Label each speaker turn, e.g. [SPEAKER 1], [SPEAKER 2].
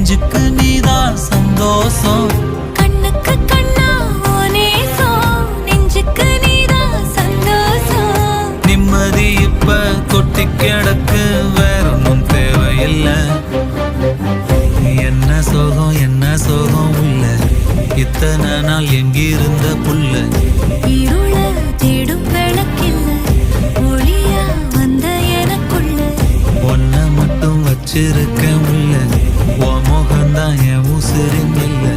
[SPEAKER 1] நெஞ்சுக்கு நீதான் சந்தோஷம்.
[SPEAKER 2] கண்ணுக்கு கண்ணா நேசம், நெஞ்சுக்கு நீதான் சந்தோஷம்.
[SPEAKER 1] நிம்மதி இப்ப கொட்டி கிடக்கு, வேற ஒன்றும் தேவையில்லை. என்ன சோகம் உள்ள, இத்தனை நாள் எங்கிருந்த புள்ள.
[SPEAKER 2] இருள தேடும் விளக்கில்ல, ஒளியா வந்த எனக்குள்ள.
[SPEAKER 1] ஒன்ன மட்டும் வச்சிருக்க முல்ல, உன் முகம்தான் என் உசிரின் இல்லை.